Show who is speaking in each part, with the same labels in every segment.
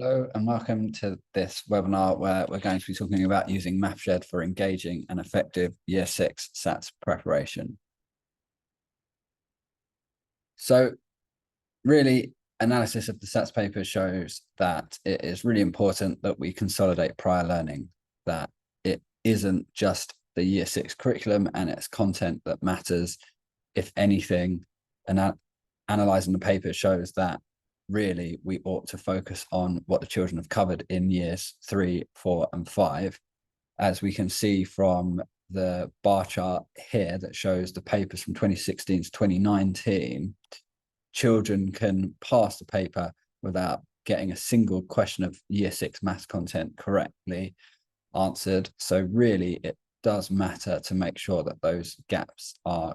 Speaker 1: Hello and welcome to this webinar where we're going to be talking about using MathShed for engaging and effective Year 6 SATs preparation. So really, analysis of the SATs paper shows that it is really important that we consolidate prior learning, that it isn't just the Year 6 curriculum and its content that matters. If anything, analysing the paper shows that really we ought to focus on what the children have covered in years 3, 4, and 5. As we can see from the bar chart here that shows the papers from 2016 to 2019, children can pass the paper without getting a single question of year 6 maths content correctly answered. So really it does matter to make sure that those gaps are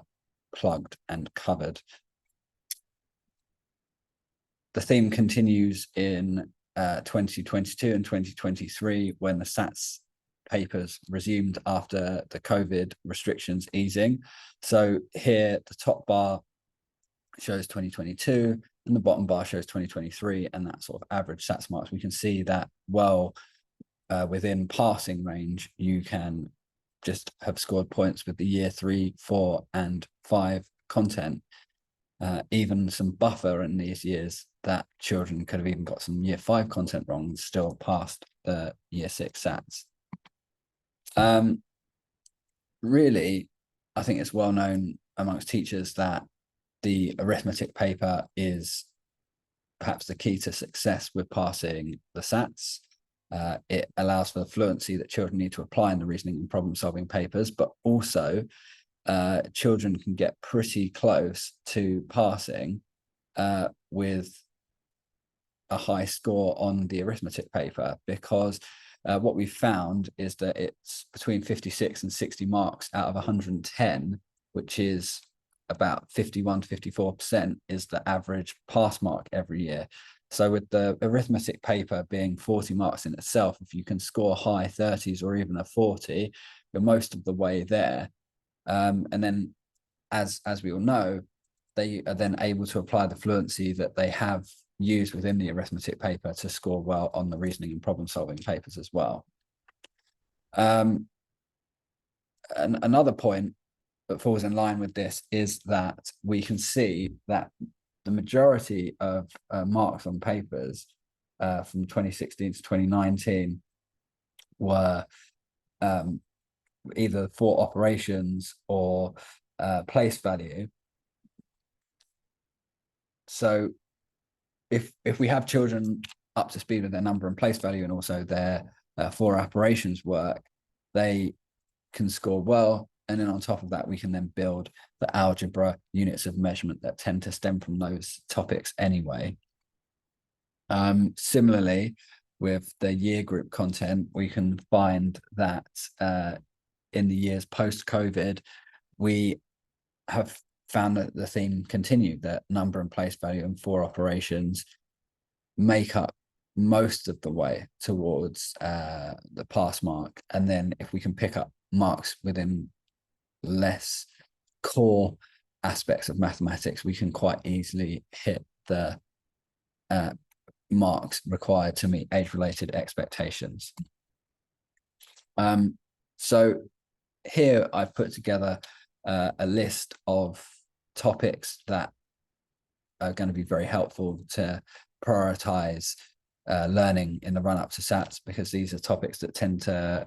Speaker 1: plugged and covered. The theme continues in 2022 and 2023 when the SATs papers resumed after the COVID restrictions easing. So here the top bar shows 2022 and the bottom bar shows 2023, and that sort of average SATs marks. We can see that within passing range, you can just have scored points with the year 3, 4, and 5 content. Even some buffer in these years that children could have even got some year 5 content wrong and still passed the year 6 SATs. Really, I think it's well known amongst teachers that the arithmetic paper is perhaps the key to success with passing the SATs. It allows for the fluency that children need to apply in the reasoning and problem solving papers, but also children can get pretty close to passing with a high score on the arithmetic paper, because what we've found is that it's between 56 and 60 marks out of 110, which is about 51 to 54% is the average pass mark every year. So with the arithmetic paper being 40 marks in itself, if you can score high 30s or even a 40, you're most of the way there. And then as we all know, they are then able to apply the fluency that they have used within the arithmetic paper to score well on the reasoning and problem solving papers as well. And another point that falls in line with this is that we can see that the majority of marks on papers from 2016 to 2019 were either for operations or place value. So if we have children up to speed with their number and place value and also their for operations work, they can score well. And then on top of that, we can then build the algebra units of measurement that tend to stem from those topics anyway. Similarly, with the year group content, we can find that in the years post-COVID, we have found that the theme continued, that number and place value and for operations make up most of the way towards the pass mark. And then if we can pick up marks within less core aspects of mathematics, we can quite easily hit the marks required to meet age-related expectations. So here I've put together a list of topics that are going to be very helpful to prioritize learning in the run-up to SATs, because these are topics that tend to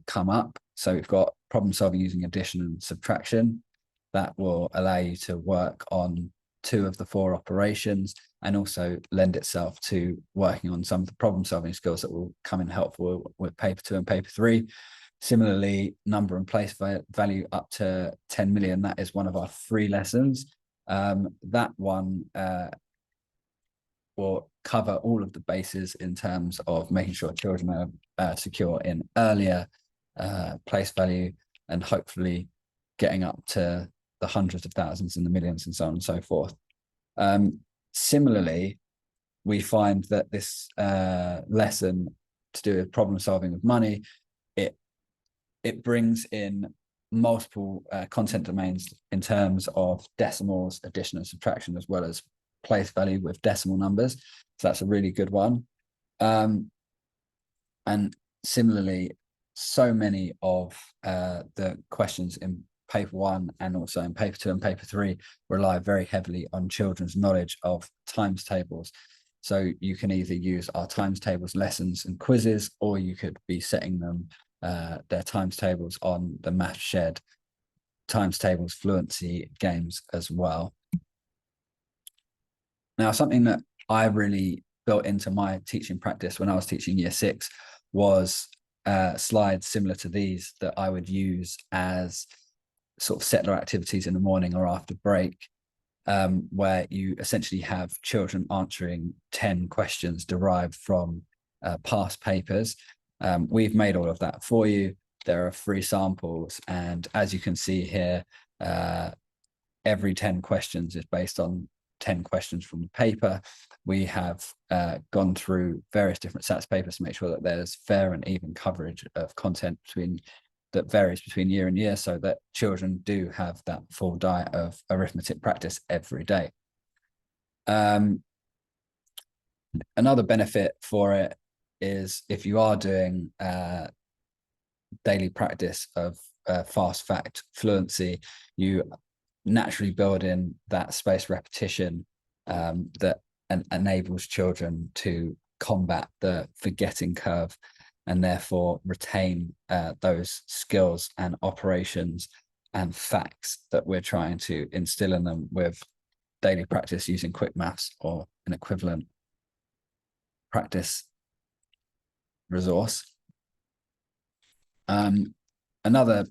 Speaker 1: come up. So we've got problem solving using addition and subtraction. That will allow you to work on 2 of the 4 operations and also lend itself to working on some of the problem solving skills that will come in helpful with paper 2 and paper 3. Similarly, number and place value up to 10 million, that is one of our 3 lessons. That one will cover all of the bases in terms of making sure children are secure in earlier place value and hopefully getting up to the hundreds of thousands and the millions and so on and so forth. Similarly, we find that this lesson to do with problem solving with money, it brings in multiple content domains in terms of decimals, addition and subtraction, as well as place value with decimal numbers. So that's a really good one. And similarly, so many of the questions in paper 1 and also in paper 2 and paper 3 rely very heavily on children's knowledge of times tables. So you can either use our times tables lessons and quizzes, or you could be setting them their times tables on the Maths Shed times tables fluency games as well. Now, something that I really built into my teaching practice when I was teaching year 6 was slides similar to these that I would use as sort of settler activities in the morning or after break, where you essentially have children answering 10 questions derived from past papers. We've made all of that for you. There are free samples, and as you can see here, every 10 questions is based on 10 questions from the paper. We have gone through various different SATs papers to make sure that there's fair and even coverage of content that varies between year and year, so that children do have that full diet of arithmetic practice every day. Another benefit for it is if you are doing daily practice of fast fact fluency, you naturally build in that spaced repetition that enables children to combat the forgetting curve and therefore retain those skills and operations and facts that we're trying to instill in them with daily practice using quick maths or an equivalent practice resource. Another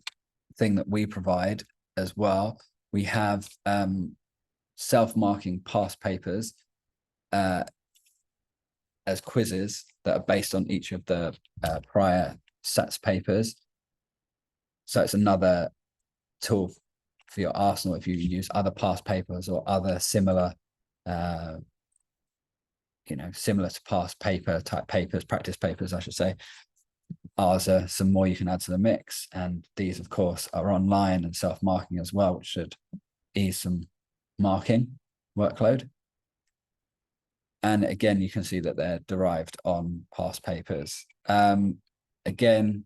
Speaker 1: thing that we provide as well, we have self-marking past papers as quizzes that are based on each of the prior SATs papers. So it's another tool for your arsenal if you use other past papers or other similar, similar to past paper type papers, practice papers, I should say. Ours are some more you can add to the mix, and these of course are online and self-marking as well, which should ease some marking workload. And again, you can see that they're derived on past papers. Again,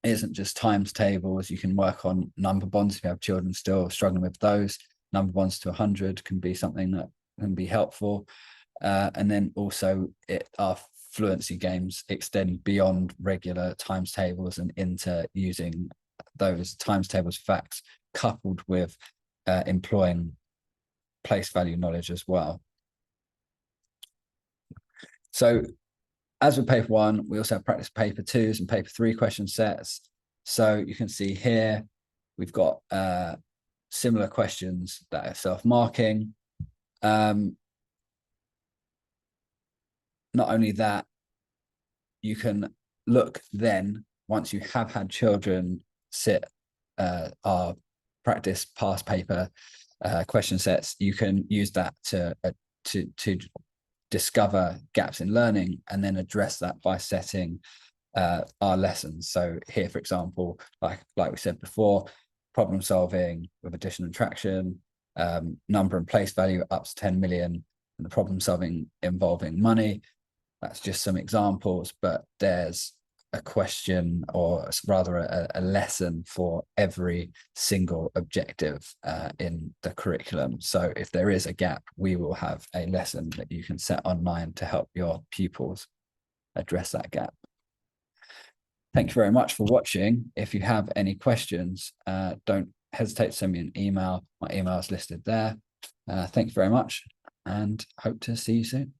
Speaker 1: it isn't just times tables. You can work on number bonds if you have children still struggling with those. Number bonds to 100 can be something that can be helpful. And then also our fluency games extend beyond regular times tables and into using those times tables facts coupled with employing place value knowledge as well. So as with paper 1, we also have practice paper 2s and paper 3 question sets. So you can see here, we've got similar questions that are self-marking. Not only that, you can look then, once you have had children sit our practice past paper question sets, you can use that to discover gaps in learning and then address that by setting our lessons. So here, for example, like we said before, problem solving with addition and subtraction, number and place value up to 10 million, and the problem solving involving money. That's just some examples, but there's a question, or rather a lesson for every single objective in the curriculum. So if there is a gap, we will have a lesson that you can set online to help your pupils address that gap. Thank you very much for watching. If you have any questions, don't hesitate to send me an email. My email is listed there. Thank you very much, and hope to see you soon.